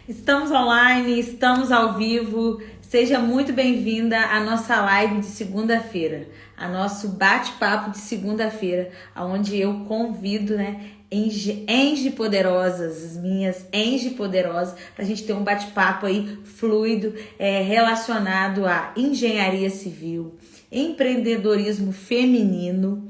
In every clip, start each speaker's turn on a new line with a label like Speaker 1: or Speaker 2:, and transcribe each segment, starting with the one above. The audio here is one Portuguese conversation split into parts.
Speaker 1: Estamos online, estamos ao vivo. Seja muito bem-vinda à nossa live de segunda-feira, a nosso bate-papo de segunda-feira, onde eu convido, Engie poderosas, as minhas Engie poderosas, para a gente ter um bate-papo aí fluido, relacionado à engenharia civil, empreendedorismo feminino,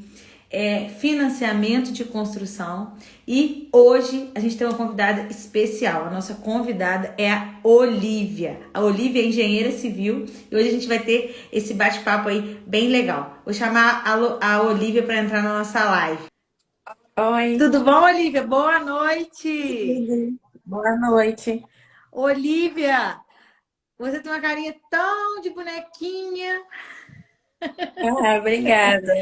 Speaker 1: financiamento de construção. E hoje a gente tem uma convidada especial. A nossa convidada é a Olívia. A Olívia é engenheira civil e hoje a gente vai ter esse bate-papo aí bem legal. Vou chamar a Olívia para entrar na nossa live.
Speaker 2: Oi,
Speaker 1: Tudo bom, Olívia? Boa noite!
Speaker 2: tudo. Boa noite.
Speaker 1: Olívia, você tem uma carinha tão de bonequinha.
Speaker 2: Ah, obrigada.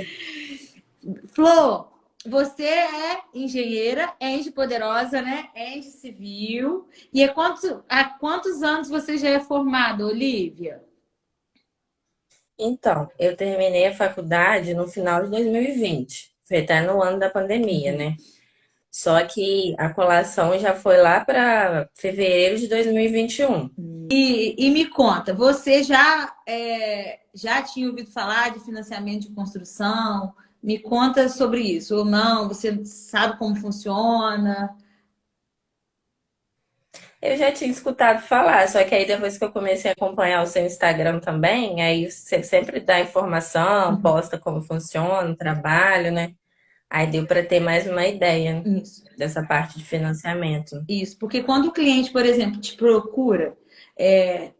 Speaker 1: Flor, você é engenheira, Engie poderosa, né? Engie civil. E há quantos anos você já é formada, Olívia?
Speaker 2: Então, eu terminei a faculdade no final de 2020. Foi até no ano da pandemia, né? Só que a colação já foi lá para fevereiro de 2021.
Speaker 1: E me conta, você já tinha ouvido falar de financiamento de construção? Me conta sobre isso, ou não? Você sabe como funciona?
Speaker 2: Eu já tinha escutado falar, só que aí depois que eu comecei a acompanhar o seu Instagram também, aí você sempre dá informação,
Speaker 1: Uhum.
Speaker 2: posta como funciona o trabalho, né? Aí deu para ter mais uma ideia
Speaker 1: Isso.
Speaker 2: dessa parte de financiamento.
Speaker 1: Isso, porque quando o cliente, por exemplo, te procura,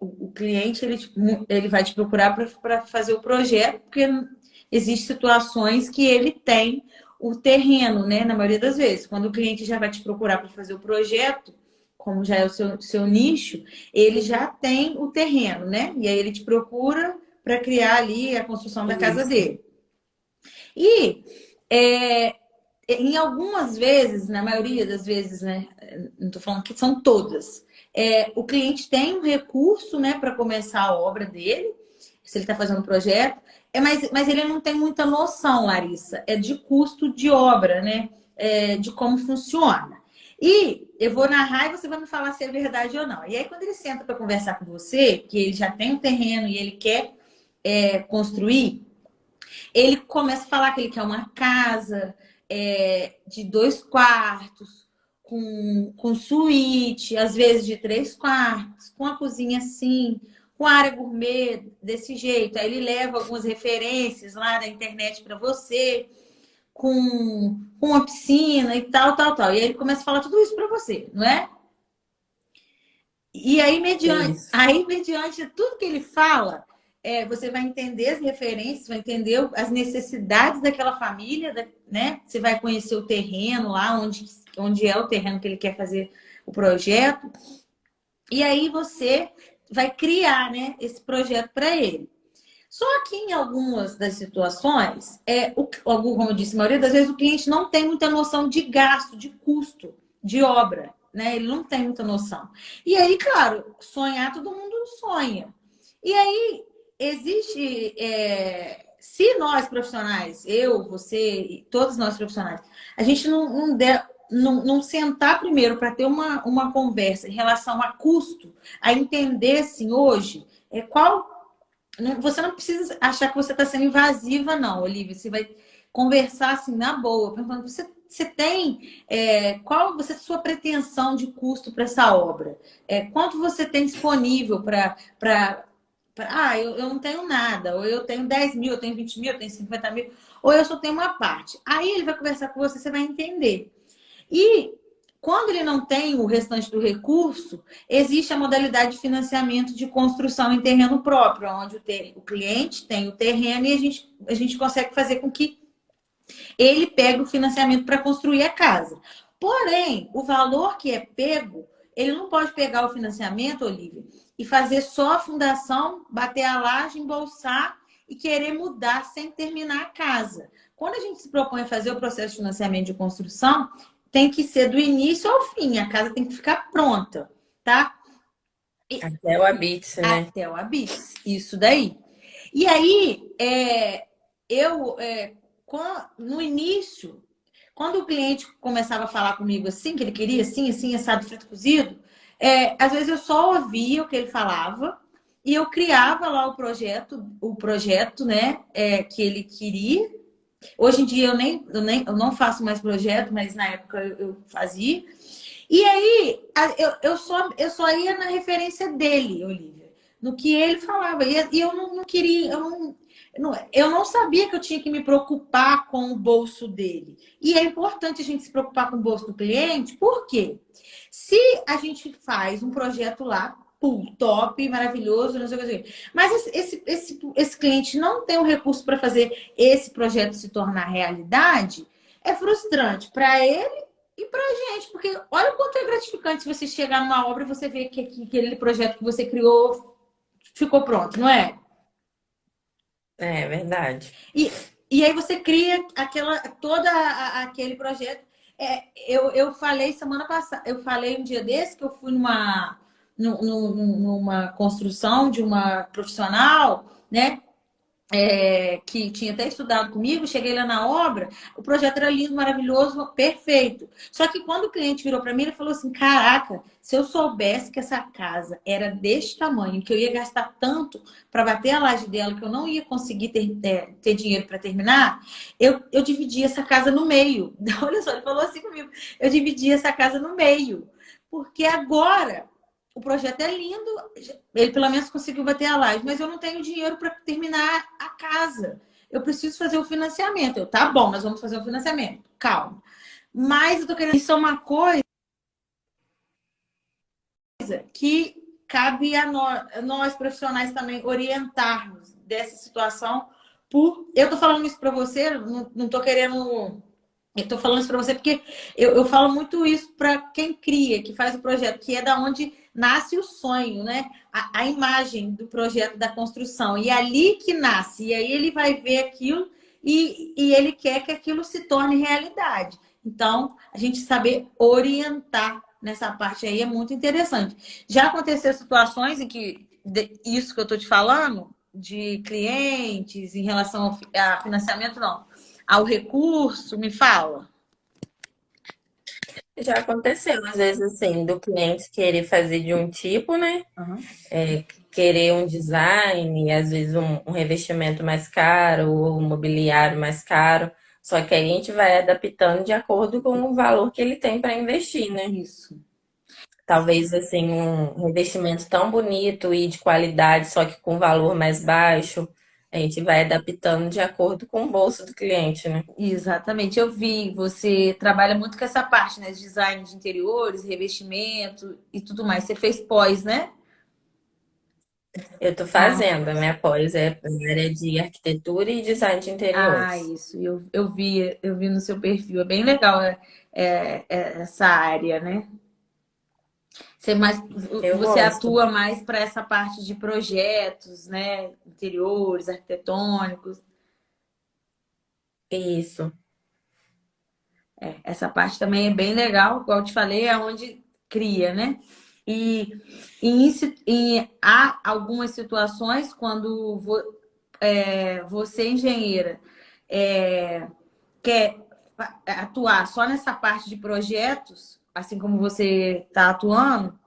Speaker 1: o cliente ele vai te procurar para fazer o projeto, porque existem situações que ele tem o terreno, né? Na maioria das vezes. Quando o cliente já vai te procurar para fazer o projeto, como já é o seu nicho, ele já tem o terreno, né? E aí ele te procura para criar ali a construção da casa
Speaker 2: Isso.
Speaker 1: dele. E é, em algumas vezes, na maioria das vezes, né? Não estou falando que são todas. O cliente tem um recurso, né, para começar a obra dele, se ele está fazendo um projeto, mas ele não tem muita noção, Larissa, de custo de obra, né? De como funciona. E eu vou narrar e você vai me falar se é verdade ou não. E aí, quando ele senta para conversar com você, que ele já tem um terreno e ele quer construir, ele começa a falar que ele quer uma casa de 2 quartos, com suíte, às vezes de 3 quartos, com a cozinha assim, com área gourmet desse jeito. Aí ele leva algumas referências lá da internet para você, com uma piscina e tal, tal, tal. E aí ele começa a falar tudo isso para você, não é? E aí,
Speaker 2: Isso.
Speaker 1: mediante tudo que ele fala, você vai entender as referências, vai entender as necessidades daquela família, né? Você vai conhecer o terreno lá, onde é o terreno que ele quer fazer o projeto. E aí você vai criar, né, esse projeto para ele. Só que em algumas das situações, como eu disse, a maioria das vezes o cliente não tem muita noção de gasto, de custo, de obra, né? Ele não tem muita noção. E aí, claro, sonhar todo mundo sonha. E aí existe, se nós profissionais, eu, você, todos nós profissionais, a gente não sentar primeiro para ter uma conversa em relação a custo, a entender assim hoje você não precisa achar que você está sendo invasiva, não, Olivia. Você vai conversar assim na boa, perguntando: você tem qual você sua pretensão de custo para essa obra? Quanto você tem disponível eu não tenho nada, ou eu tenho 10 mil, eu tenho 20 mil, eu tenho 50 mil, ou eu só tenho uma parte. Aí ele vai conversar com você, você vai entender. E quando ele não tem o restante do recurso, existe a modalidade de financiamento de construção em terreno próprio, onde o cliente tem o terreno e a gente consegue fazer com que ele pegue o financiamento para construir a casa. Porém, o valor que é pego, ele não pode pegar o financiamento, Olivia, e fazer só a fundação, bater a laje, embolsar e querer mudar sem terminar a casa. Quando a gente se propõe a fazer o processo de financiamento de construção, tem que ser do início ao fim, a casa tem que ficar pronta, tá? E
Speaker 2: Até o Habite, né?
Speaker 1: até o habite, isso daí. E aí, eu, no início, quando o cliente começava a falar comigo assim, que ele queria assim, assim, assado, frito, cozido, Às vezes eu só ouvia o que ele falava e eu criava lá o projeto, né, que ele queria. Hoje em dia eu não faço mais projeto, mas na época eu fazia. E aí eu só ia na referência dele, Olivia, no que ele falava. E eu não queria, eu não sabia que eu tinha que me preocupar com o bolso dele. E é importante a gente se preocupar com o bolso do cliente, por quê? Se a gente faz um projeto lá, pum, top, maravilhoso, não sei o que, mas esse cliente não tem o recurso para fazer esse projeto se tornar realidade, é frustrante para ele e para a gente, porque olha o quanto é gratificante você chegar numa obra e você ver que aquele projeto que você criou ficou pronto, não é?
Speaker 2: É verdade.
Speaker 1: E aí você cria aquele projeto. Eu falei semana passada, eu falei um dia desse que eu fui numa construção de uma profissional, né? Que tinha até estudado comigo, cheguei lá na obra, o projeto era lindo, maravilhoso, perfeito. Só que quando o cliente virou para mim, ele falou assim: Caraca, se eu soubesse que essa casa era deste tamanho, que eu ia gastar tanto para bater a laje dela, que eu não ia conseguir ter dinheiro para terminar, eu dividi essa casa no meio. Olha só, ele falou assim comigo: eu dividi essa casa no meio, porque agora. O projeto é lindo, ele pelo menos conseguiu bater a laje, mas eu não tenho dinheiro para terminar a casa. Eu preciso fazer o financiamento. Tá bom, nós vamos fazer o financiamento. Calma. Mas eu tô querendo. Isso é uma coisa que cabe a nós profissionais também orientarmos dessa situação. Eu tô falando isso para você, não tô querendo. Eu tô falando isso para você porque eu falo muito isso para quem cria, que faz o projeto, que é da onde nasce o sonho, né? A imagem do projeto da construção. E é ali que nasce. E aí ele vai ver aquilo e ele quer que aquilo se torne realidade. Então, a gente saber orientar nessa parte aí é muito interessante. Já aconteceu situações em que isso que eu tô te falando, de clientes em relação a financiamento, não ao recurso, me fala.
Speaker 2: Já aconteceu, às vezes, assim, do cliente querer fazer de um tipo, né?
Speaker 1: Uhum.
Speaker 2: Querer um design, às vezes um revestimento mais caro, ou um mobiliário mais caro. Só que aí a gente vai adaptando de acordo com o valor que ele tem para investir, né?
Speaker 1: Isso.
Speaker 2: Talvez, assim, um revestimento tão bonito e de qualidade, só que com valor mais baixo, a gente vai adaptando de acordo com o bolso do cliente, né?
Speaker 1: Exatamente. Eu vi, você trabalha muito com essa parte, né? De design de interiores, revestimento e tudo mais. Você fez pós, né?
Speaker 2: Eu tô
Speaker 1: Ah,
Speaker 2: fazendo, a minha pós é na área de arquitetura e design de interiores.
Speaker 1: isso. Eu vi no seu perfil. É bem legal essa área, né? Você, mais,
Speaker 2: Eu
Speaker 1: você
Speaker 2: gosto.
Speaker 1: atua mais para essa parte de projetos, né? Interiores, arquitetônicos.
Speaker 2: Isso.
Speaker 1: Essa parte também é bem legal, igual eu te falei, é onde cria, né? E, há algumas situações quando você, engenheira, é, quer atuar só nessa parte de projetos, assim como você está atuando,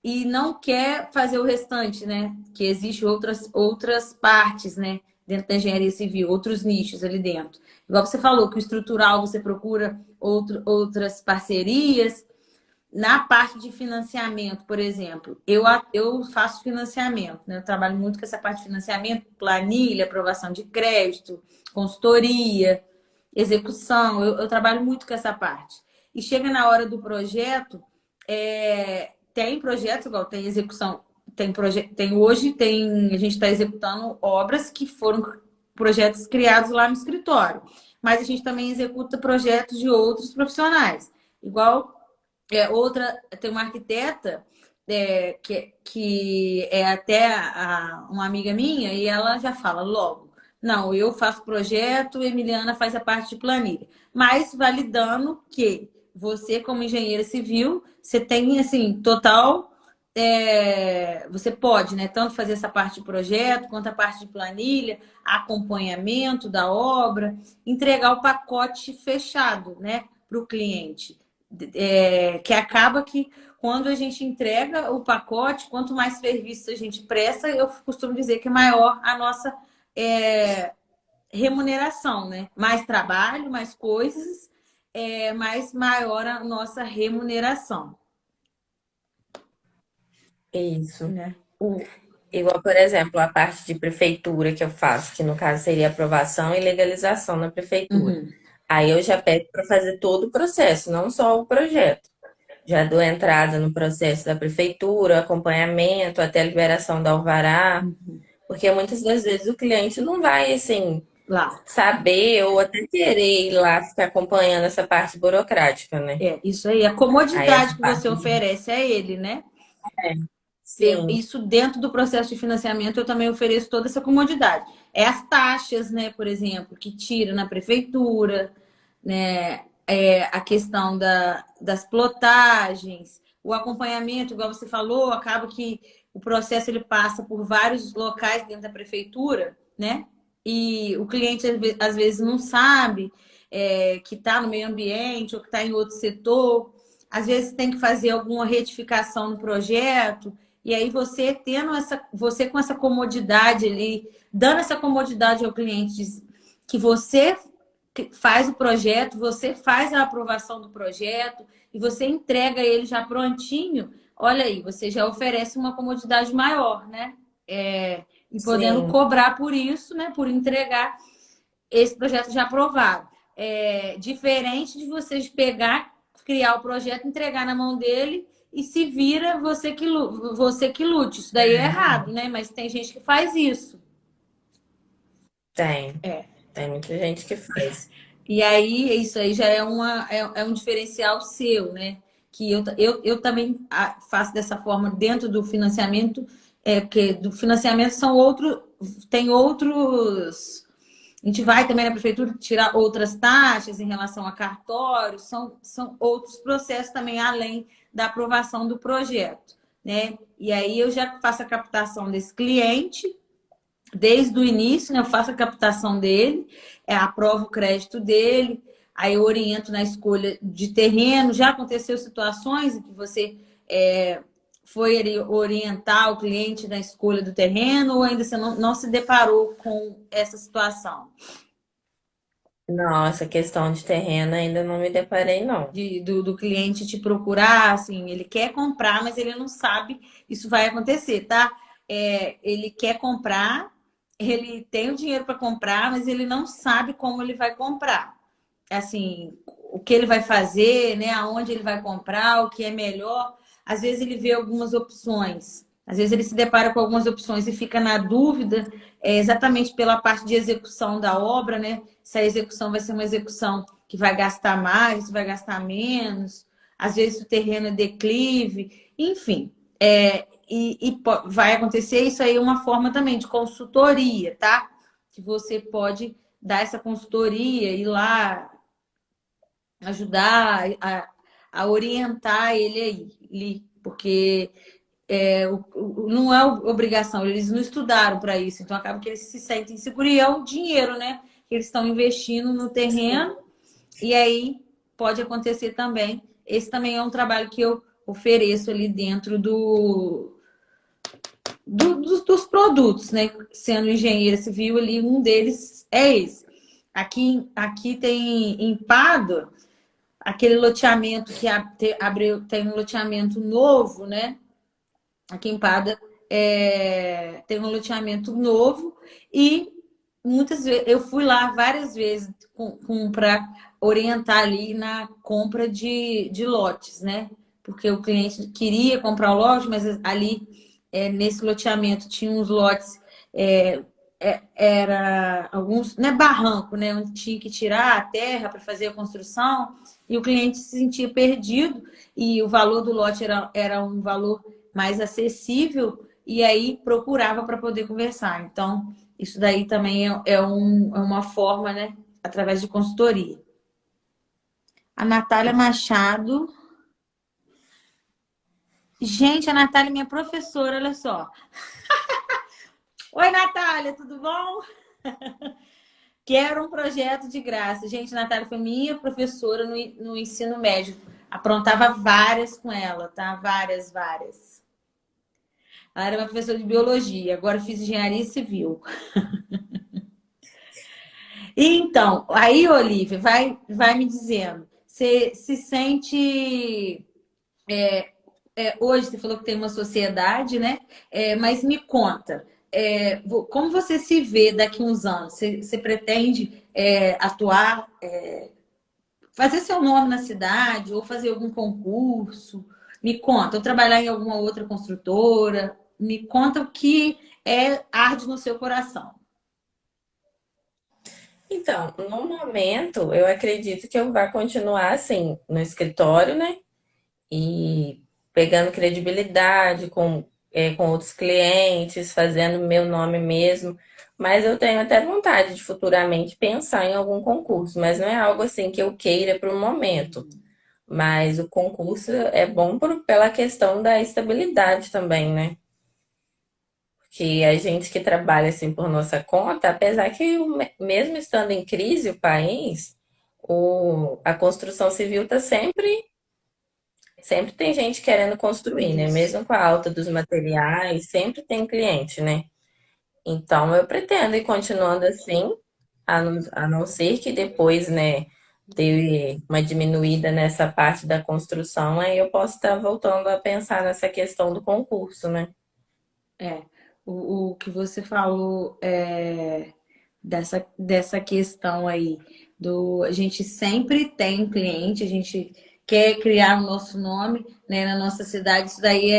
Speaker 1: e não quer fazer o restante, né? Que existe outras partes, né? Dentro da engenharia civil, outros nichos ali dentro. Igual você falou, que o estrutural você procura outras parcerias. Na parte de financiamento, por exemplo, eu faço financiamento, né? Eu trabalho muito com essa parte de financiamento, planilha, aprovação de crédito, consultoria, execução. Eu trabalho muito com essa parte. E chega na hora do projeto, tem projetos, igual tem execução, a gente está executando obras que foram projetos criados lá no escritório, mas a gente também executa projetos de outros profissionais. Igual tem uma arquiteta que é até uma amiga minha e ela já fala logo. Não, eu faço projeto, Emiliana faz a parte de planilha. Mas validando que você, como engenheira civil, você tem, assim, total. Você pode, né? Tanto fazer essa parte de projeto, quanto a parte de planilha, acompanhamento da obra, entregar o pacote fechado, né? Para o cliente que acaba que quando a gente entrega o pacote, quanto mais serviços a gente presta, eu costumo dizer que é maior a nossa remuneração, né? Mais trabalho, mais coisas, mais maior a nossa remuneração,
Speaker 2: Isso.
Speaker 1: né?
Speaker 2: Igual, por exemplo, a parte de prefeitura que eu faço, que no caso seria aprovação e legalização na prefeitura.
Speaker 1: Uhum.
Speaker 2: Aí eu já peço para fazer todo o processo, não só o projeto. Já dou entrada no processo da prefeitura, acompanhamento até a liberação da alvará, porque muitas das vezes o cliente não vai assim
Speaker 1: Lá.
Speaker 2: saber ou até querer ir lá ficar acompanhando essa parte burocrática, né?
Speaker 1: Isso aí, a
Speaker 2: Aí essa
Speaker 1: comodidade que você
Speaker 2: parte,
Speaker 1: oferece a ele, né?
Speaker 2: sim,
Speaker 1: Isso dentro do processo de financiamento eu também ofereço toda essa comodidade. É as taxas, né, por exemplo, que tira na prefeitura, né? A questão das plotagens, o acompanhamento, igual você falou, acaba que o processo ele passa por vários locais dentro da prefeitura, né? E o cliente às vezes não sabe que está no meio ambiente ou que está em outro setor. Às vezes tem que fazer alguma retificação no projeto. E aí você com essa comodidade ali, dando essa comodidade ao cliente, que você faz o projeto, você faz a aprovação do projeto e você entrega ele já prontinho, olha aí, você já oferece uma comodidade maior, né? E podendo
Speaker 2: sim.
Speaker 1: cobrar por isso, né? Por entregar esse projeto já aprovado. Diferente de vocês pegar, criar o projeto, entregar na mão dele e se vira você que lute. Isso daí é errado, né? Mas tem gente que faz isso.
Speaker 2: Tem.
Speaker 1: É.
Speaker 2: Tem muita gente que faz.
Speaker 1: E aí, isso aí já é um diferencial seu, né? Que eu também faço dessa forma dentro do financiamento, porque do financiamento tem outros. A gente vai também na prefeitura tirar outras taxas em relação a cartório, são outros processos também, além da aprovação do projeto, né? E aí eu já faço a captação desse cliente desde o início, né? Eu faço a captação dele, aprovo o crédito dele, aí eu oriento na escolha de terreno. Já aconteceu situações em que você foi orientar o cliente na escolha do terreno ou ainda você não se deparou com essa situação?
Speaker 2: Nossa, questão de terreno ainda não me deparei, não.
Speaker 1: Do cliente te procurar, assim, ele quer comprar, mas ele não sabe isso vai acontecer, tá? Ele quer comprar, ele tem o dinheiro para comprar, mas ele não sabe como ele vai comprar. Assim, o que ele vai fazer, né? Aonde ele vai comprar, o que é melhor. Às vezes ele vê algumas opções, às vezes ele se depara com algumas opções e fica na dúvida, exatamente pela parte de execução da obra, né? Se a execução vai ser uma execução que vai gastar mais, se vai gastar menos, às vezes o terreno é declive, enfim. Vai acontecer isso aí, uma forma também de consultoria, tá? Que você pode dar essa consultoria, ir lá ajudar a orientar ele aí, porque não é obrigação, eles não estudaram para isso, então acaba que eles se sentem seguros e é o dinheiro, né? Que eles estão investindo no terreno e aí pode acontecer também. Esse também é um trabalho que eu ofereço ali dentro dos produtos, né? Sendo engenheira civil ali, um deles é esse. Aqui tem em Pádua, aquele loteamento que abriu, tem um loteamento novo, né? Aqui em Pada tem um loteamento novo e muitas vezes eu fui lá várias vezes para orientar ali na compra de lotes, né? Porque o cliente queria comprar o lote, mas ali nesse loteamento tinha uns lotes, é, era alguns, não é barranco, né? Onde tinha que tirar a terra para fazer a construção e o cliente se sentia perdido e o valor do lote era um valor mais acessível e aí procurava para poder conversar. Então, isso daí também é uma forma, né? Através de consultoria. A Natália Machado. Gente, a Natália é minha professora, olha só. Oi, Natália, tudo bom? Quero um projeto de graça. Gente, a Natália foi minha professora no ensino médio. aprontava várias com ela, tá? Várias, várias. Ela era uma professora de biologia, agora eu fiz engenharia civil. E então, aí, Olivia, vai me dizendo, você se sente. Hoje você falou que tem uma sociedade, né? Mas me conta, como você se vê daqui a uns anos? Você pretende atuar, fazer seu nome na cidade ou fazer algum concurso? Me conta, ou trabalhar em alguma outra construtora? Me conta o que arde no seu coração.
Speaker 2: Então, no momento, eu acredito que eu vá continuar assim, no escritório, né? E pegando credibilidade com outros clientes, fazendo meu nome mesmo. Mas eu tenho até vontade de futuramente pensar em algum concurso, mas não é algo assim que eu queira para o momento. Mas o concurso é bom pela questão da estabilidade também, né? Que a gente que trabalha assim por nossa conta, apesar que mesmo estando em crise o país, a construção civil está sempre tem gente querendo construir, né?
Speaker 1: Isso.
Speaker 2: Mesmo com a alta dos materiais, sempre tem cliente, né? Então eu pretendo ir continuando assim, a não ser que depois, né, dê uma diminuída nessa parte da construção, aí eu posso estar voltando a pensar nessa questão do concurso, né?
Speaker 1: É, o que você falou dessa questão aí a gente sempre tem cliente, a gente quer criar o nosso nome, né, na nossa cidade, isso daí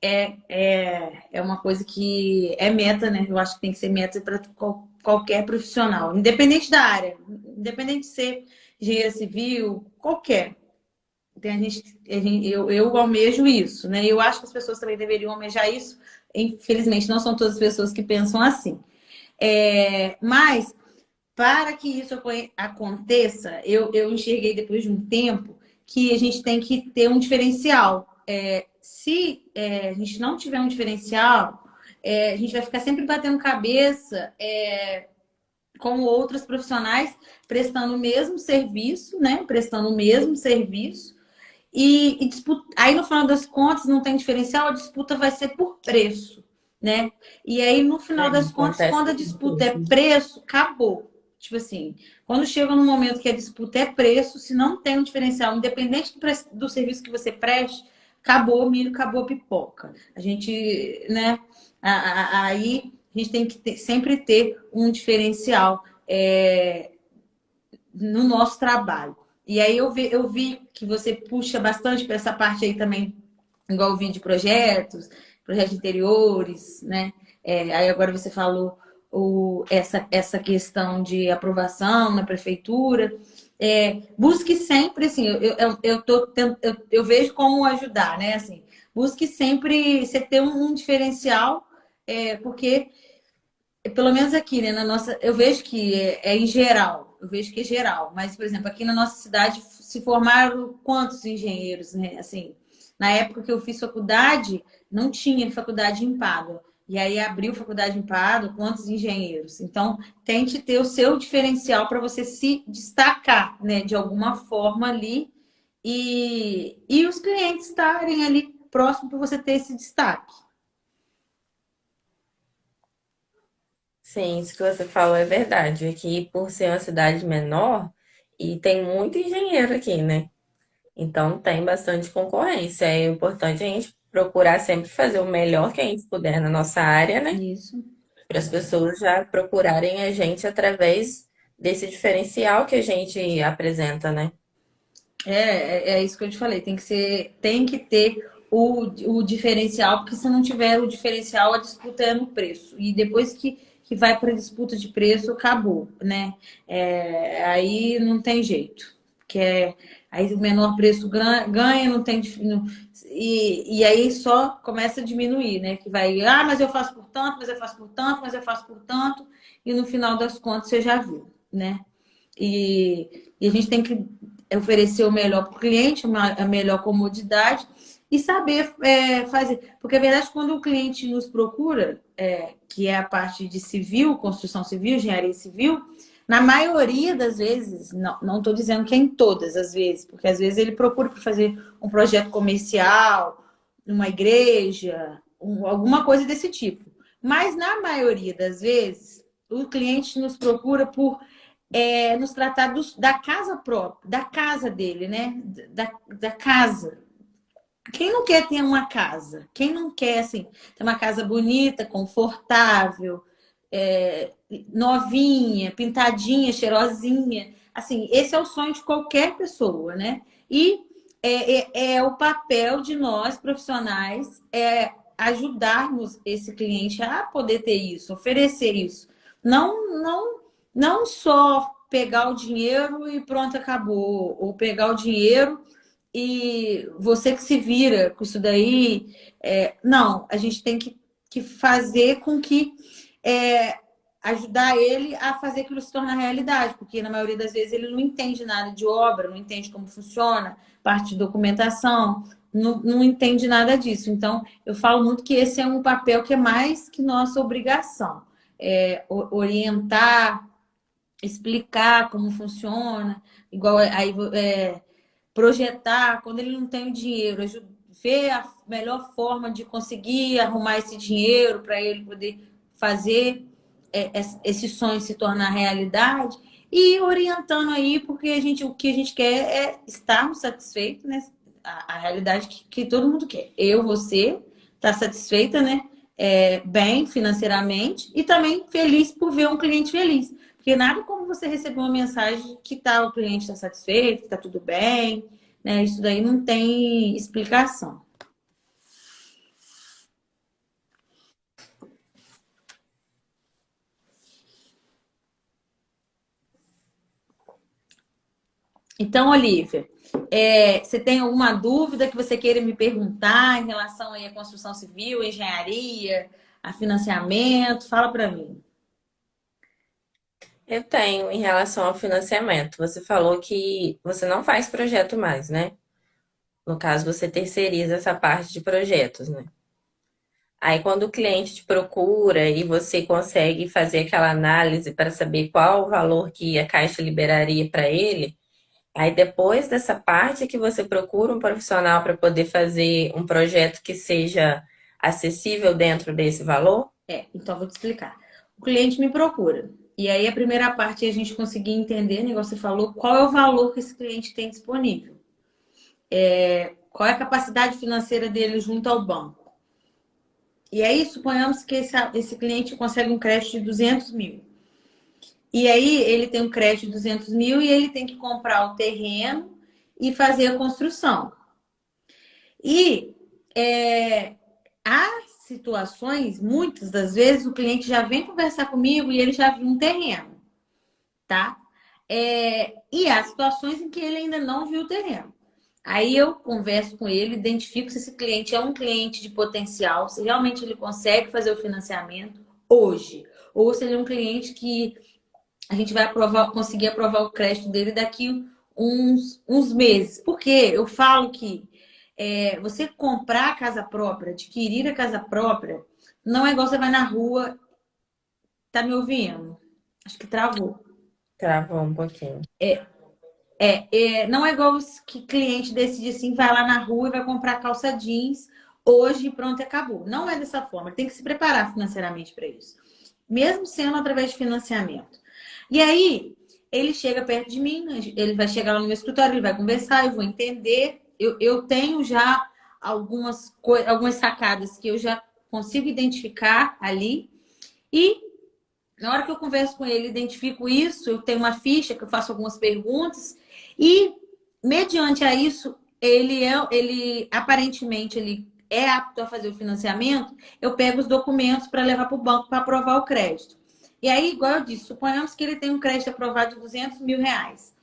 Speaker 1: é uma coisa que é meta, né? Eu acho que tem que ser meta para qualquer profissional, independente da área, independente de ser engenheiro civil, qualquer. Eu almejo isso, né? Eu acho que as pessoas também deveriam almejar isso. Infelizmente, não são todas as pessoas que pensam assim. Mas, para que isso aconteça, eu enxerguei depois de um tempo que a gente tem que ter um diferencial. Se a gente não tiver um diferencial, a gente vai ficar sempre batendo cabeça como outros profissionais prestando o mesmo serviço, né? Prestando o mesmo serviço e disputa, aí no final das contas não tem diferencial, a disputa vai ser por preço, né? E aí no final das contas,
Speaker 2: Acontece
Speaker 1: quando a
Speaker 2: muito
Speaker 1: disputa é
Speaker 2: isso.
Speaker 1: preço, acabou. Tipo assim, quando chega no momento que a disputa é preço, se não tem um diferencial, independente do serviço que você preste, acabou o milho, acabou a pipoca. A gente, né? Aí a gente tem que sempre ter um diferencial no nosso trabalho. E aí eu vi que você puxa bastante para essa parte aí também, igual eu vi de projetos interiores, né? Aí agora você falou essa questão de aprovação na prefeitura. Busque sempre, assim, eu vejo como ajudar, né? Assim, busque sempre você ter um diferencial, porque pelo menos aqui, né, na nossa, eu vejo que em geral, eu vejo que é geral, mas, por exemplo, aqui na nossa cidade se formaram quantos engenheiros, né? Assim, na época que eu fiz faculdade, não tinha faculdade em Pádua. E aí abriu faculdade em Pádua, quantos engenheiros? Então, tente ter o seu diferencial para você se destacar, né, de alguma forma ali e os clientes estarem ali próximo para você ter esse destaque.
Speaker 2: Sim, isso que você falou é verdade. Aqui, por ser uma cidade menor, e tem muito engenheiro aqui, né? Então tem bastante concorrência. É importante a gente procurar sempre fazer o melhor que a gente puder na nossa área, né?
Speaker 1: Isso.
Speaker 2: Para as pessoas já procurarem a gente através desse diferencial que a gente apresenta, né?
Speaker 1: É isso que eu te falei. Tem que ter o diferencial, porque se não tiver o diferencial, a disputa é no preço. E depois que vai para a disputa de preço, acabou, né? Aí não tem jeito. Aí o menor preço ganha, não tem. E aí só começa a diminuir, né? Que vai, mas eu faço por tanto, mas eu faço por tanto, mas eu faço por tanto, e no final das contas você já viu, né? E a gente tem que oferecer o melhor para o cliente, a melhor comodidade e saber fazer. Porque, a verdade, quando o cliente nos procura, que é a parte de civil, construção civil, engenharia civil, Na maioria das vezes, não estou dizendo que é em todas as vezes, porque às vezes ele procura para fazer um projeto comercial, uma igreja, alguma coisa desse tipo. Mas na maioria das vezes, o cliente nos procura por nos tratar da casa própria, da casa dele, né? Da casa. Quem não quer ter uma casa? Quem não quer, assim, ter uma casa bonita, confortável, novinha, pintadinha, cheirosinha? Assim, esse é o sonho de qualquer pessoa, né? E é o papel de nós, profissionais, ajudarmos esse cliente a poder ter isso, oferecer isso. Não só pegar o dinheiro e pronto, acabou. Ou pegar o dinheiro e você que se vira com isso daí. Não, a gente tem que fazer com que ajudar ele a fazer aquilo se tornar realidade, porque na maioria das vezes ele não entende nada de obra, não entende como funciona, parte de documentação, não entende nada disso. Então, eu falo muito que esse é um papel que é mais que nossa obrigação. Orientar, explicar como funciona, igual aí projetar, quando ele não tem o dinheiro, ver a melhor forma de conseguir arrumar esse dinheiro para ele poder fazer esse sonho se tornar realidade e orientando aí, porque o que a gente quer é estarmos satisfeitos, né? A realidade que todo mundo quer. Eu, você, tá satisfeita, né? Bem financeiramente e também feliz por ver um cliente feliz. Porque nada como você receber uma mensagem que o cliente está satisfeito, que está tudo bem, né? Isso daí não tem explicação. Então, Olivia, você tem alguma dúvida que você queira me perguntar em relação aí à construção civil, engenharia, a financiamento? Fala para mim.
Speaker 2: Eu tenho em relação ao financiamento. Você falou que você não faz projeto mais, né? No caso, você terceiriza essa parte de projetos, né? Aí, quando o cliente te procura e você consegue fazer aquela análise para saber qual o valor que a Caixa liberaria para ele, aí depois dessa parte é que você procura um profissional para poder fazer um projeto que seja acessível dentro desse valor?
Speaker 1: Então eu vou te explicar. O cliente me procura. E aí a primeira parte é a gente conseguir entender, né, igual você falou, qual é o valor que esse cliente tem disponível. Qual é a capacidade financeira dele junto ao banco. E aí, suponhamos que esse cliente consegue um crédito de 200 mil. E aí, ele tem um crédito de 200 mil e ele tem que comprar o terreno e fazer a construção. E há situações, muitas das vezes, o cliente já vem conversar comigo e ele já viu um terreno, tá? E há situações em que ele ainda não viu o terreno. Aí eu converso com ele, identifico se esse cliente é um cliente de potencial, se realmente ele consegue fazer o financiamento hoje, ou se ele é um cliente que a gente vai conseguir aprovar o crédito dele daqui uns meses. Porque eu falo que você comprar a casa própria, adquirir a casa própria, não é igual você vai na rua, tá me ouvindo? Acho que travou.
Speaker 2: Travou um pouquinho.
Speaker 1: Não é igual que cliente decide assim, vai lá na rua e vai comprar calça jeans hoje e pronto, acabou. Não é dessa forma. Ele tem que se preparar financeiramente para isso. Mesmo sendo através de financiamento. E aí, ele chega perto de mim, ele vai chegar lá no meu escritório, ele vai conversar, eu vou entender. Eu tenho já algumas sacadas que eu já consigo identificar ali. E na hora que eu converso com ele, identifico isso, eu tenho uma ficha que eu faço algumas perguntas e, mediante a isso, ele aparentemente ele é apto a fazer o financiamento, eu pego os documentos para levar para o banco para aprovar o crédito. E aí, igual eu disse, suponhamos que ele tem um crédito aprovado de 200 mil reais.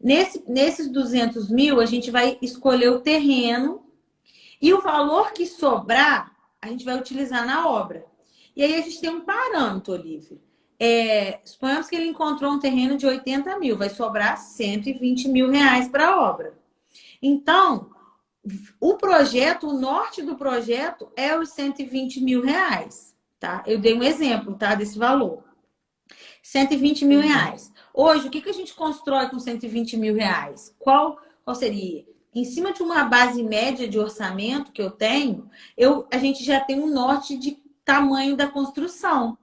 Speaker 1: Nesses 200 mil, a gente vai escolher o terreno e o valor que sobrar, a gente vai utilizar na obra. E aí a gente tem um parâmetro, Olivia. Suponhamos que ele encontrou um terreno de 80 mil, vai sobrar 120 mil reais para a obra. Então, o norte do projeto é os 120 mil reais, tá? Eu dei um exemplo, tá? Desse valor.
Speaker 2: Uhum.
Speaker 1: R$ 120.000. Hoje, o que que a gente constrói com R$ 120.000? Qual seria? Em cima de uma base média de orçamento que eu tenho, a gente já tem um norte de tamanho da construção.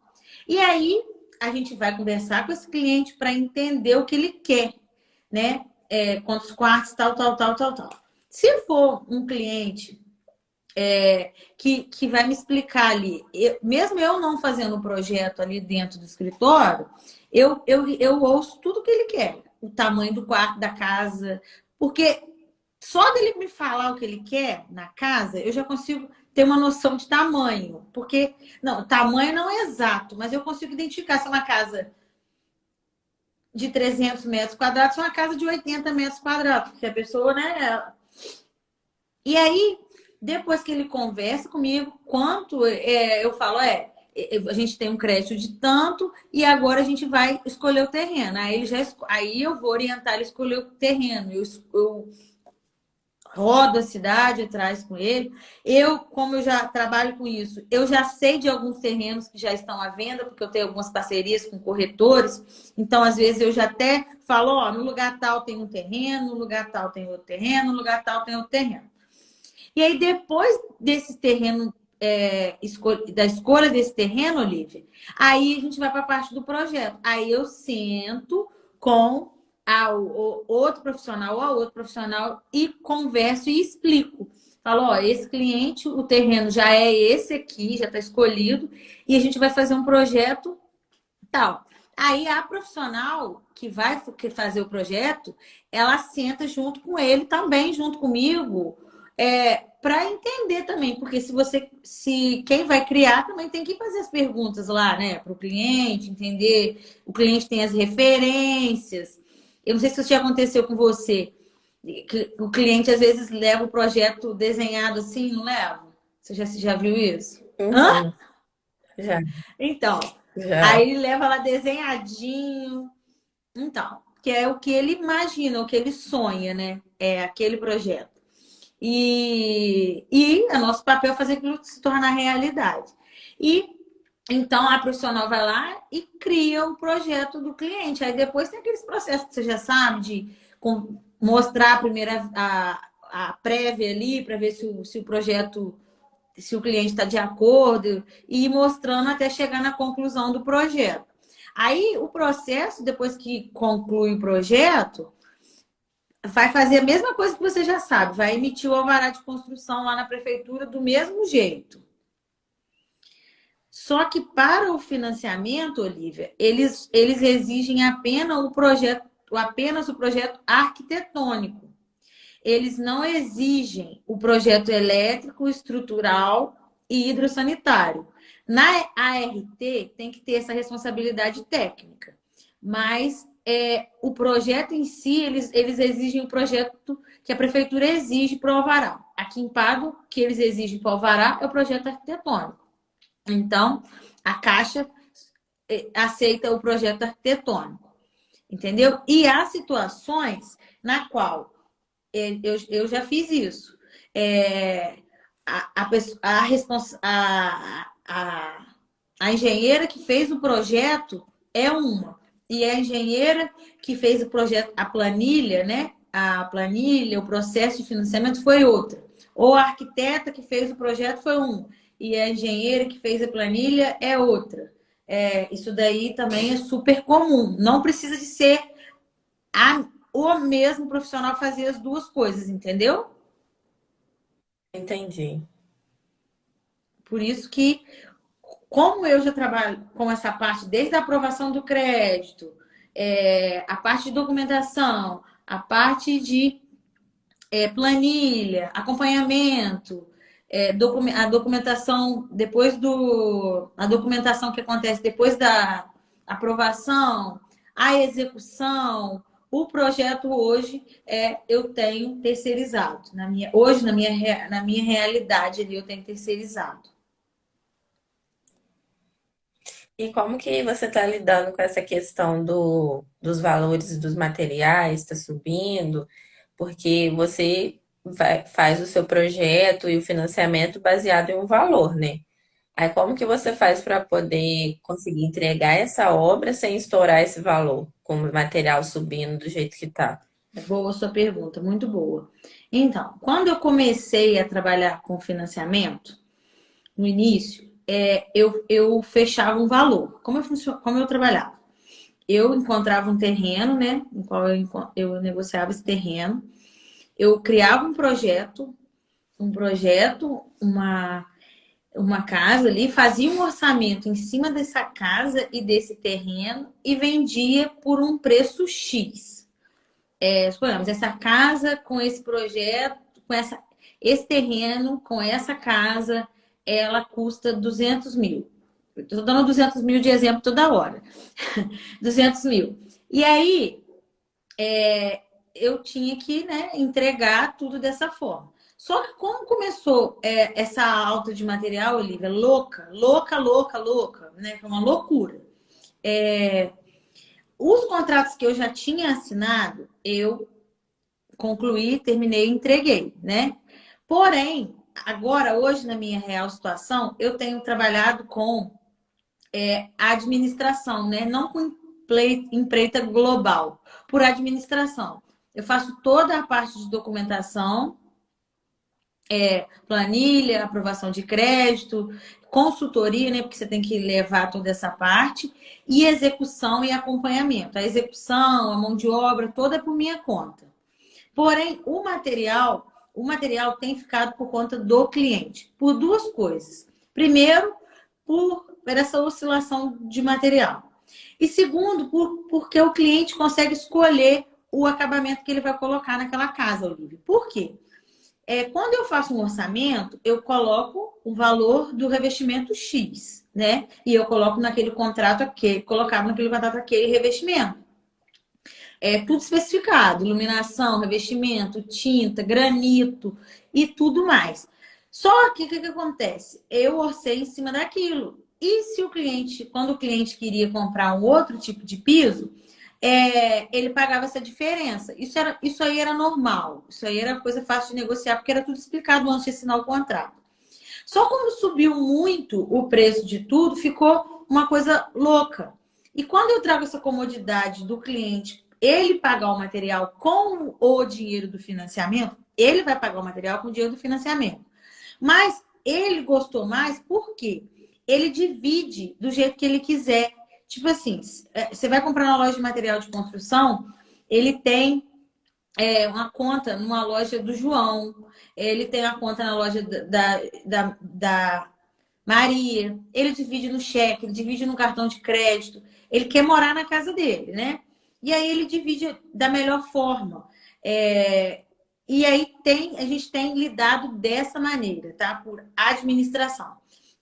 Speaker 1: E aí, a gente vai conversar com esse cliente para entender o que ele quer, né? Quantos quartos, tal, tal, tal, tal, tal. Se for um cliente que vai me explicar ali, mesmo eu não fazendo o projeto ali dentro do escritório, eu ouço tudo que ele quer, o tamanho do quarto, da casa, porque só dele me falar o que ele quer na casa, eu já consigo ter uma noção de tamanho, porque, não, tamanho não é exato, mas eu consigo identificar se é uma casa de 300 metros quadrados, se é uma casa de 80 metros quadrados, porque a pessoa, né, e aí, depois que ele conversa comigo, eu falo, a gente tem um crédito de tanto e agora a gente vai escolher o terreno. Aí eu vou orientar ele a escolher o terreno. Eu rodo a cidade atrás com ele. Como eu já trabalho com isso, eu já sei de alguns terrenos que já estão à venda, porque eu tenho algumas parcerias com corretores. Então, às vezes, eu já até falo, ó, no lugar tal tem um terreno, no lugar tal tem outro terreno, no lugar tal tem outro terreno. E aí, depois desse terreno, da escolha desse terreno, Olivia, aí a gente vai para a parte do projeto. Aí eu sento com o outro profissional ou a outro profissional e converso e explico. Falo, ó, esse cliente, o terreno já é esse aqui, já está escolhido, e a gente vai fazer um projeto tal. Aí a profissional que vai fazer o projeto, ela senta junto com ele também, junto comigo, para entender também, porque se quem vai criar também tem que fazer as perguntas lá, né, para o cliente, entender, o cliente tem as referências. Eu não sei se isso já aconteceu com você, que o cliente às vezes leva o projeto desenhado assim, não leva? Você já viu isso? Hã?
Speaker 2: Uhum. Já,
Speaker 1: Então,
Speaker 2: já.
Speaker 1: aí ele leva lá desenhadinho. Então, que é o que ele imagina, o que ele sonha, né? É aquele projeto. E é nosso papel fazer aquilo se tornar realidade. E então a profissional vai lá e cria o projeto do cliente. Aí depois tem aqueles processos que você já sabe, de mostrar a primeira a prévia ali para ver se o projeto, se o cliente está de acordo, e ir mostrando até chegar na conclusão do projeto. Aí o processo, depois que conclui o projeto, vai fazer a mesma coisa que você já sabe, vai emitir o alvará de construção lá na prefeitura do mesmo jeito. Só que para o financiamento, Olivia, eles exigem apenas o projeto arquitetônico. Eles não exigem o projeto elétrico, estrutural e hidrossanitário. Na ART tem que ter essa responsabilidade técnica, mas o projeto em si, eles exigem o projeto que a prefeitura exige para o alvará. Aqui em Pado, o que eles exigem para o alvará é o projeto arquitetônico. Então, a Caixa aceita o projeto arquitetônico, entendeu? E há situações na qual eu já fiz isso. É, a engenheira que fez o projeto é uma, e a engenheira que fez o projeto, a planilha, né? A planilha, o processo de financiamento foi outra. Ou a arquiteta que fez o projeto foi um, e a engenheira que fez a planilha é outra. Isso daí também é super comum. Não precisa de ser o mesmo profissional fazer as duas coisas, entendeu?
Speaker 2: Entendi.
Speaker 1: Por isso que, como eu já trabalho com essa parte desde a aprovação do crédito, a parte de documentação, a parte de planilha, acompanhamento, a documentação a documentação que acontece depois da aprovação, a execução, o projeto hoje eu tenho terceirizado. Hoje, na minha realidade ali, eu tenho terceirizado.
Speaker 2: E como que você está lidando com essa questão dos valores dos materiais, está subindo? Porque você faz o seu projeto e o financiamento baseado em um valor, né? Aí como que você faz para poder conseguir entregar essa obra sem estourar esse valor, com o material subindo do jeito que tá?
Speaker 1: É boa a sua pergunta, muito boa. Então, quando eu comecei a trabalhar com financiamento, no início, eu fechava um valor. Como eu trabalhava? Eu encontrava um terreno, né? Em qual eu negociava esse terreno. Eu criava uma casa ali, fazia um orçamento em cima dessa casa e desse terreno e vendia por um preço X. Suponhamos, essa casa com esse projeto, esse terreno com essa casa, ela custa 200 mil. Estou dando 200 mil de exemplo toda hora. 200 mil. E aí, eu tinha que, né, entregar tudo dessa forma. Só que como começou essa alta de material, Olivia, louca, louca, louca, louca, né? Foi uma loucura. Os contratos que eu já tinha assinado, eu concluí, terminei, entreguei, né? Porém, agora, hoje, na minha real situação, eu tenho trabalhado com a administração, né? Não com empreita global, por administração. Eu faço toda a parte de documentação, planilha, aprovação de crédito, consultoria, né? Porque você tem que levar toda essa parte, e execução e acompanhamento. A execução, a mão de obra, toda é por minha conta. Porém, o material tem ficado por conta do cliente, por duas coisas. Primeiro, por essa oscilação de material. E segundo, porque o cliente consegue escolher o acabamento que ele vai colocar naquela casa, Olivia. Por quê? Quando eu faço um orçamento, eu coloco o valor do revestimento X, né? E eu coloco naquele contrato aquele, colocava naquele contrato aquele revestimento. É tudo especificado: iluminação, revestimento, tinta, granito e tudo mais. Só que o que acontece? Eu orcei em cima daquilo. E se o cliente, quando o cliente queria comprar um outro tipo de piso, ele pagava essa diferença. Isso aí era normal. Isso aí era coisa fácil de negociar, porque era tudo explicado antes de assinar o contrato. Só quando subiu muito o preço de tudo, ficou uma coisa louca. E quando eu trago essa comodidade do cliente, ele pagar o material com o dinheiro do financiamento, ele vai pagar o material com o dinheiro do financiamento. Mas ele gostou mais porque ele divide do jeito que ele quiser. Tipo assim, você vai comprar na loja de material de construção, ele tem uma conta numa loja do João, ele tem uma conta na loja da Maria, ele divide no cheque, ele divide no cartão de crédito, ele quer morar na casa dele, né? E aí ele divide da melhor forma. E aí a gente tem lidado dessa maneira, tá? Por administração.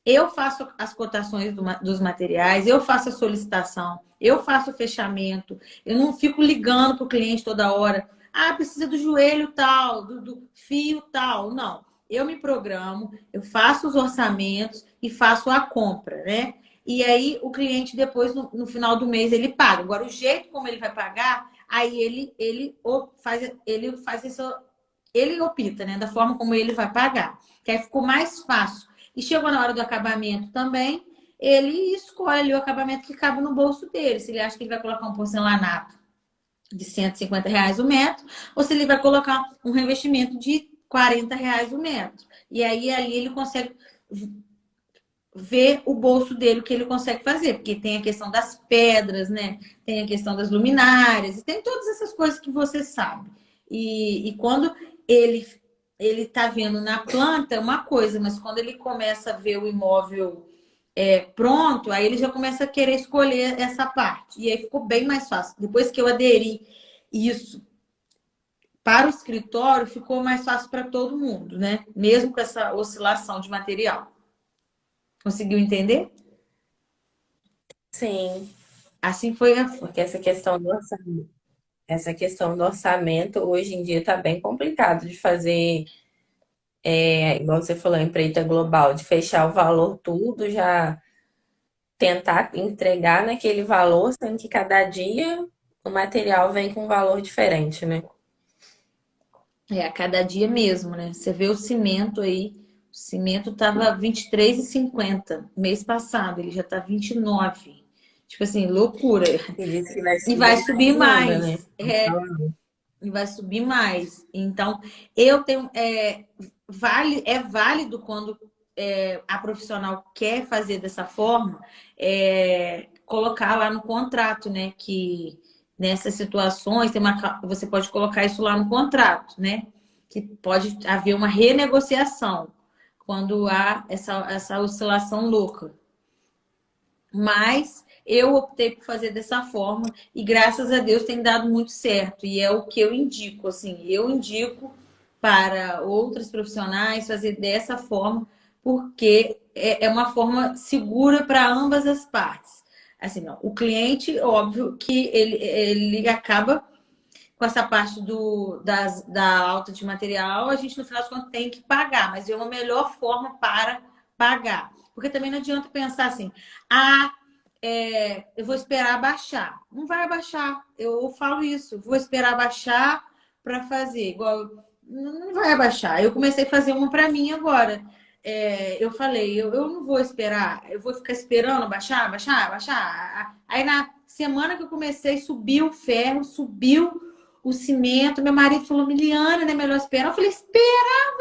Speaker 1: Eu faço as cotações dos materiais, eu faço a solicitação, eu faço o fechamento, eu não fico ligando para o cliente toda hora. Ah, precisa do joelho tal, do fio tal. Não. Eu me programo, eu faço os orçamentos e faço a compra, né? E aí o cliente depois, no final do mês, ele paga. Agora, o jeito como ele vai pagar, aí ele faz isso, ele opta, né? Da forma como ele vai pagar. Que aí ficou mais fácil. E chegou na hora do acabamento também, ele escolhe o acabamento que cabe no bolso dele. Se ele acha que ele vai colocar um porcelanato de R$ 150 o metro, ou se ele vai colocar um revestimento de R$ 40 o metro. E aí ali ele consegue ver o bolso dele, o que ele consegue fazer, porque tem a questão das pedras, né? Tem a questão das luminárias, e tem todas essas coisas que você sabe. E quando ele tá vendo na planta é uma coisa, mas quando ele começa a ver o imóvel pronto, aí ele já começa a querer escolher essa parte. E aí ficou bem mais fácil. Depois que eu aderi isso para o escritório, ficou mais fácil para todo mundo, né? Mesmo com essa oscilação de material. Conseguiu entender?
Speaker 2: Sim,
Speaker 1: Assim foi a.
Speaker 2: porque essa questão do orçamento hoje em dia está bem complicado de fazer, igual você falou, empreita global, de fechar o valor tudo, já tentar entregar naquele valor, sendo que cada dia o material vem com um valor diferente, né?
Speaker 1: A cada dia mesmo, né? Você vê o cimento aí cimento estava 23,50 mês passado, ele já está 29. Tipo assim, loucura.
Speaker 2: E disse que vai
Speaker 1: E vai
Speaker 2: subir
Speaker 1: subir
Speaker 2: mais ainda, né?
Speaker 1: mais. E vai subir mais. Então, eu tenho. É válido quando a profissional quer fazer dessa forma, colocar lá no contrato, né? Que nessas situações você pode colocar isso lá no contrato, né? Que pode haver uma renegociação quando há essa oscilação louca. Mas eu optei por fazer dessa forma e graças a Deus tem dado muito certo. E é o que eu indico, assim, eu indico para outros profissionais fazer dessa forma, porque é uma forma segura para ambas as partes. Assim, não, o cliente, óbvio que ele acaba com essa parte da alta de material, a gente no final das contas tem que pagar, mas é uma melhor forma para pagar. Porque também não adianta pensar assim, eu vou esperar baixar. Não vai abaixar. Eu falo isso, vou esperar baixar para fazer. Igual, não vai abaixar. Eu comecei a fazer uma para mim agora. Eu falei, eu não vou esperar, eu vou ficar esperando baixar, baixar, baixar. Aí na semana que eu comecei, subiu o ferro, subiu o cimento. Meu marido falou, Miliana, né? Melhor esperar. Eu falei, vou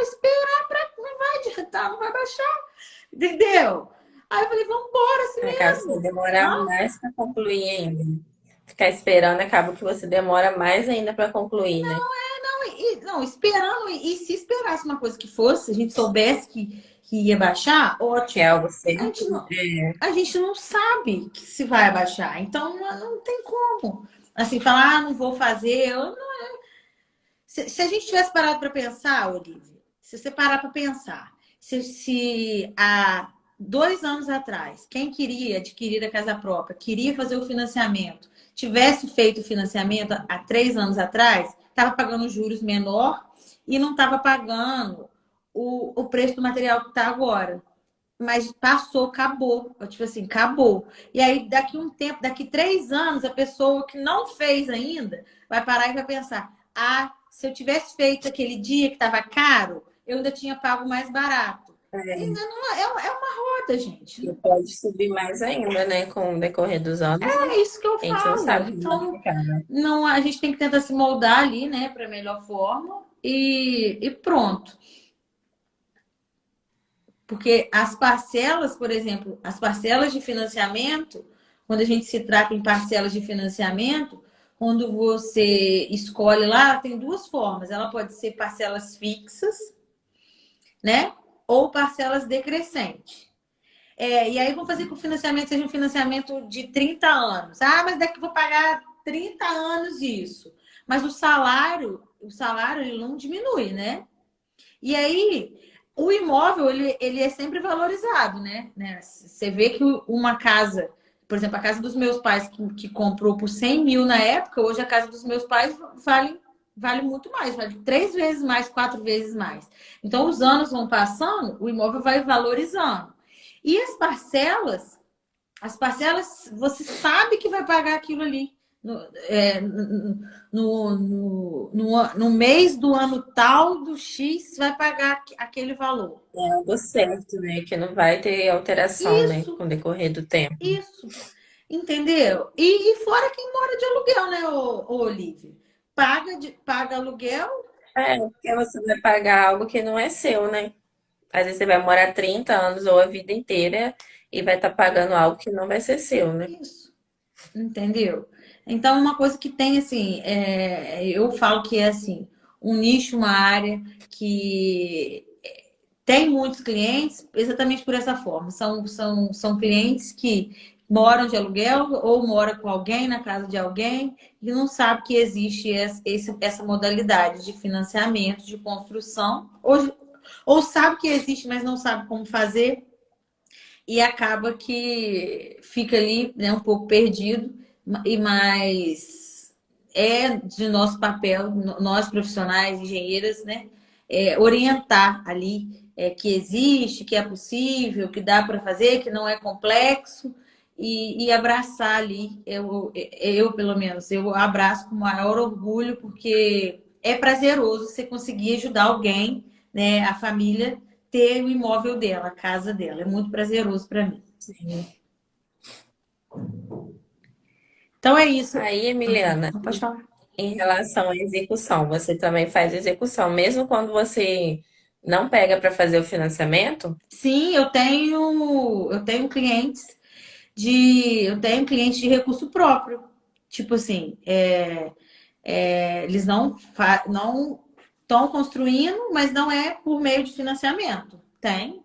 Speaker 1: esperar, não vai adiantar, não vai baixar. Entendeu? Aí eu falei, vamos embora assim
Speaker 2: Acaba você
Speaker 1: mesmo.
Speaker 2: demorar mais para concluir ainda. Ficar esperando, acaba que você demora mais ainda para concluir, né?
Speaker 1: Não, esperando, e se esperasse uma coisa que fosse, se a gente soubesse que ia baixar,
Speaker 2: Que é
Speaker 1: ótimo.
Speaker 2: algo
Speaker 1: A
Speaker 2: certo.
Speaker 1: gente não, a gente não sabe que se vai abaixar, então não tem como. Assim, falar, não vou fazer. Se a gente tivesse parado para pensar, Olivia, se você parar para pensar, se há 2 anos atrás, quem queria adquirir a casa própria, queria fazer o financiamento, tivesse feito o financiamento há 3 anos atrás, estava pagando juros menor e não estava pagando o preço do material que está agora. Mas passou, acabou. Tipo assim, acabou. E aí, daqui um tempo, daqui 3 anos, a pessoa que não fez ainda vai parar e vai pensar: se eu tivesse feito aquele dia que estava caro, eu ainda tinha pago mais barato.
Speaker 2: É,
Speaker 1: Ainda não é uma roda, gente.
Speaker 2: e pode subir mais ainda, né? Com o decorrer dos anos.
Speaker 1: É isso que eu
Speaker 2: A gente não
Speaker 1: falo.
Speaker 2: sabe como vai
Speaker 1: Então,
Speaker 2: ficar, né?
Speaker 1: não, a gente tem que tentar se moldar ali, né, para melhor forma e pronto. Porque as parcelas, por exemplo, as parcelas de financiamento, quando a gente se trata em parcelas de financiamento, quando você escolhe lá, tem duas formas. Ela pode ser parcelas fixas, né? Ou parcelas decrescentes. E aí vamos fazer que o financiamento seja um financiamento de 30 anos. Mas daqui eu vou pagar 30 anos isso. Mas o salário ele não diminui, né? E aí, o imóvel, ele é sempre valorizado, né? Você vê que uma casa, por exemplo, a casa dos meus pais, que comprou por 100 mil na época, hoje a casa dos meus pais vale muito mais, vale 3 vezes mais, 4 vezes mais. Então, os anos vão passando, o imóvel vai valorizando. E as parcelas, você sabe que vai pagar aquilo ali. No mês do ano tal do X, vai pagar aquele valor.
Speaker 2: É algo certo, né? Que não vai ter alteração, né?
Speaker 1: Isso,
Speaker 2: Com o decorrer do tempo.
Speaker 1: isso. Entendeu? E fora quem mora de aluguel, né, Olivia? Paga aluguel.
Speaker 2: É, porque você vai pagar algo que não é seu, né? Às vezes você vai morar 30 anos ou a vida inteira e vai estar pagando algo que não vai ser seu, né?
Speaker 1: Isso. Entendeu? Então, uma coisa que tem, assim, eu falo que é, assim, um nicho, uma área que tem muitos clientes exatamente por essa forma. São clientes que moram de aluguel ou moram com alguém na casa de alguém e não sabe que existe essa modalidade de financiamento, de construção, ou sabe que existe, mas não sabe como fazer e acaba que fica ali, né, um pouco perdido, e mais é de nosso papel, nós profissionais, engenheiras, né, orientar ali que existe, que é possível, que dá para fazer, que não é complexo e abraçar ali. Eu, pelo menos, eu abraço com o maior orgulho porque é prazeroso você conseguir ajudar alguém, né, a família ter o imóvel dela, a casa dela. É muito prazeroso para mim.
Speaker 2: Sim.
Speaker 1: Então é isso.
Speaker 2: Aí, Emiliana,
Speaker 1: Não pode falar.
Speaker 2: em relação à execução, você também faz execução, mesmo quando você não pega para fazer o financiamento?
Speaker 1: Sim, eu tenho clientes de recurso próprio. Tipo assim, eles não estão construindo, mas não é por meio de financiamento. Tem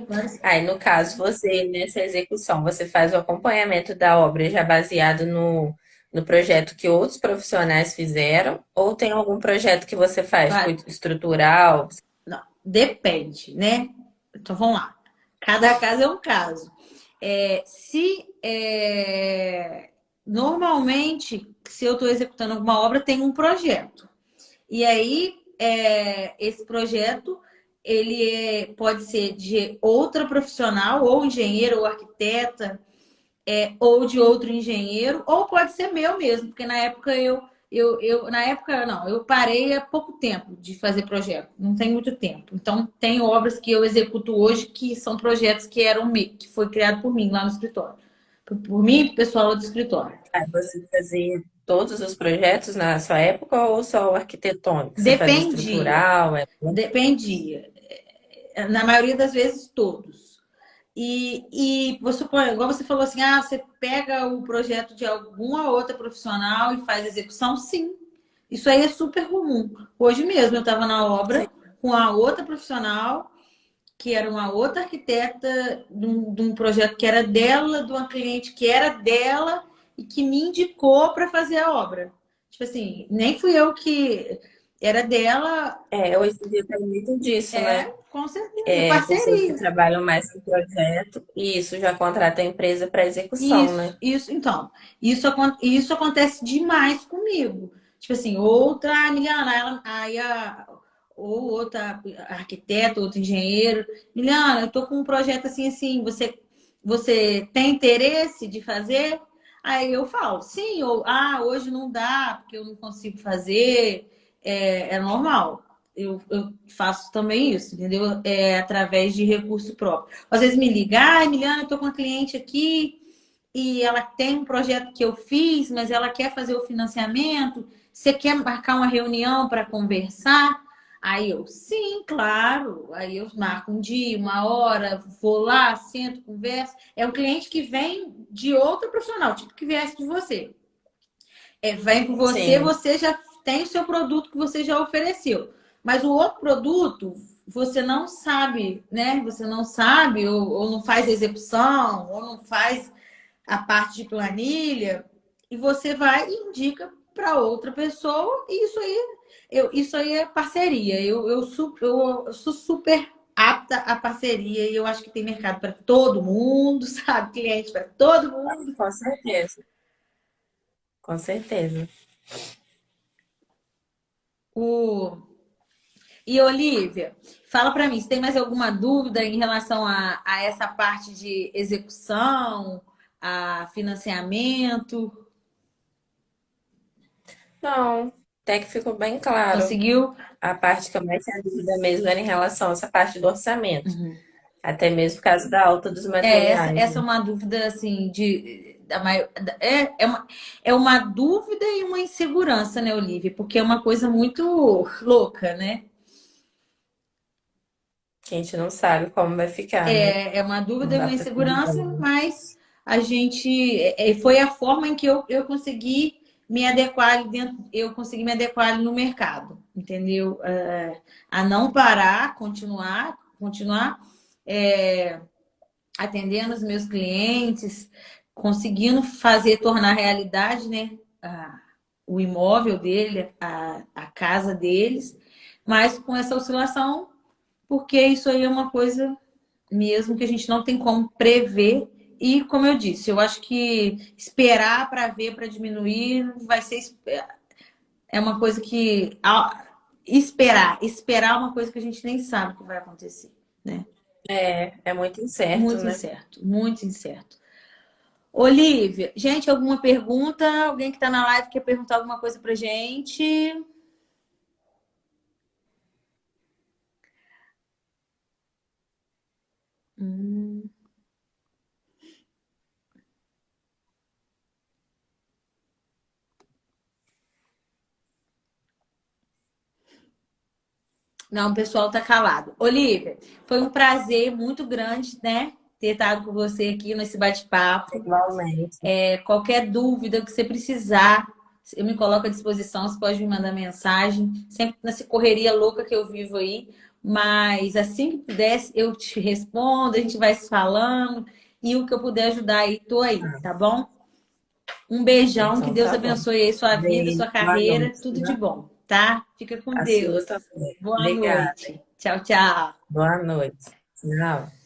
Speaker 1: vários.
Speaker 2: Aí, no caso, você, nessa execução, você faz o acompanhamento da obra já baseado no projeto que outros profissionais fizeram? Ou tem algum projeto que você faz, tipo, estrutural?
Speaker 1: Não, depende, né? Então vamos lá. Cada caso é um caso. Normalmente, se eu estou executando alguma obra, tem um projeto. E aí, esse projeto pode ser de outra profissional, ou engenheiro, ou arquiteta, ou de outro engenheiro, ou pode ser meu mesmo, porque na época na época não, eu parei há pouco tempo de fazer projeto, não tem muito tempo. Então, tem obras que eu executo hoje que são projetos que foi criado por mim lá no escritório. Por mim e pro pessoal do escritório.
Speaker 2: Aí você fazia todos os projetos na sua época ou só o arquitetônico? Você fazia
Speaker 1: Dependia,
Speaker 2: estrutural?
Speaker 1: dependia. Na maioria das vezes, todos. Você, igual você falou assim, você pega o projeto de alguma outra profissional e faz execução? Sim. Isso aí é super comum. Hoje mesmo eu estava na
Speaker 2: Sim.
Speaker 1: obra com a outra profissional, que era uma outra arquiteta de um projeto que era dela, de uma cliente que era dela e que me indicou para fazer a obra. Tipo assim, nem fui eu que era dela,
Speaker 2: Hoje em dia tem muito disso, né?
Speaker 1: com certeza,
Speaker 2: Pessoas que
Speaker 1: parceria.
Speaker 2: trabalham mais com projeto e isso já contrata a empresa para execução,
Speaker 1: Isso,
Speaker 2: né?
Speaker 1: isso, então, isso acontece demais comigo. Tipo assim, outra Miliana, ou outra arquiteta, outro engenheiro, Miliana, eu tô com um projeto assim, assim, você tem interesse de fazer? Aí eu falo, sim, ou hoje não dá, porque eu não consigo fazer, é normal. Eu faço também isso, entendeu? Através de recurso próprio. Às vezes me liga, Emiliana, eu tô com uma cliente aqui e ela tem um projeto que eu fiz, mas ela quer fazer o financiamento. Você quer marcar uma reunião para conversar? Aí eu, sim, claro. Aí eu marco um dia, uma hora, vou lá, sento, converso. É um cliente que vem de outro profissional, tipo que viesse de você. Vem com você,
Speaker 2: Sim,
Speaker 1: você já tem o seu produto que você já ofereceu. Mas o outro produto, você não sabe, né? Você não sabe, ou não faz execução, ou não faz a parte de planilha, e você vai e indica para outra pessoa, e isso aí é parceria. Eu sou super apta à parceria e eu acho que tem mercado para todo mundo, sabe? Cliente para todo mundo.
Speaker 2: com certeza. Com certeza.
Speaker 1: O... E Olivia, fala para mim, se tem mais alguma dúvida em relação a essa parte de execução, a financiamento?
Speaker 2: Não, até que ficou bem claro.
Speaker 1: Conseguiu?
Speaker 2: A parte que eu mais tinha dúvida mesmo era em relação a essa parte do orçamento.
Speaker 1: Uhum.
Speaker 2: Até mesmo por causa da alta dos
Speaker 1: Essa,
Speaker 2: materiais,
Speaker 1: essa é
Speaker 2: né?
Speaker 1: uma dúvida, assim, é uma dúvida e uma insegurança, né, Olivia? Porque é uma coisa muito louca, né?
Speaker 2: Que a gente não sabe como vai ficar, né?
Speaker 1: É uma dúvida
Speaker 2: Não
Speaker 1: e
Speaker 2: dá
Speaker 1: uma
Speaker 2: pra prever.
Speaker 1: insegurança, mas a gente. Foi a forma em que eu consegui me adequar ali dentro, eu consegui me adequar ali no mercado, entendeu? A não parar, continuar. é, Atendendo os meus clientes, conseguindo fazer tornar realidade, né, o imóvel dele, a casa deles, mas com essa oscilação, porque isso aí é uma coisa mesmo que a gente não tem como prever. E, como eu disse, eu acho que esperar para ver, para diminuir, vai ser. É uma coisa que. Esperar é uma coisa que a gente nem sabe o que vai acontecer, né?
Speaker 2: É muito incerto,
Speaker 1: Muito
Speaker 2: né?
Speaker 1: incerto, muito incerto. Olivia, gente, alguma pergunta? Alguém que está na live quer perguntar alguma coisa pra gente? Hum. Não, o pessoal tá calado. Olivia, foi um prazer muito grande, né? Ter estado com você aqui nesse bate-papo.
Speaker 2: Igualmente.
Speaker 1: Qualquer dúvida que você precisar, eu me coloco à disposição. Você pode me mandar mensagem. Sempre nessa correria louca que eu vivo aí. Mas assim que pudesse, eu te respondo, a gente vai se falando. E o que eu puder ajudar aí, tô aí,
Speaker 2: Ah,
Speaker 1: tá bom? Um beijão, que
Speaker 2: então
Speaker 1: Deus
Speaker 2: tá bom.
Speaker 1: abençoe aí sua vida,
Speaker 2: Beijo,
Speaker 1: sua
Speaker 2: boa
Speaker 1: carreira,
Speaker 2: noite,
Speaker 1: tudo de
Speaker 2: né?
Speaker 1: bom, tá? Fica com
Speaker 2: A sua
Speaker 1: Deus.
Speaker 2: também.
Speaker 1: Boa
Speaker 2: Obrigada.
Speaker 1: noite. Tchau, tchau.
Speaker 2: Boa noite. Tchau.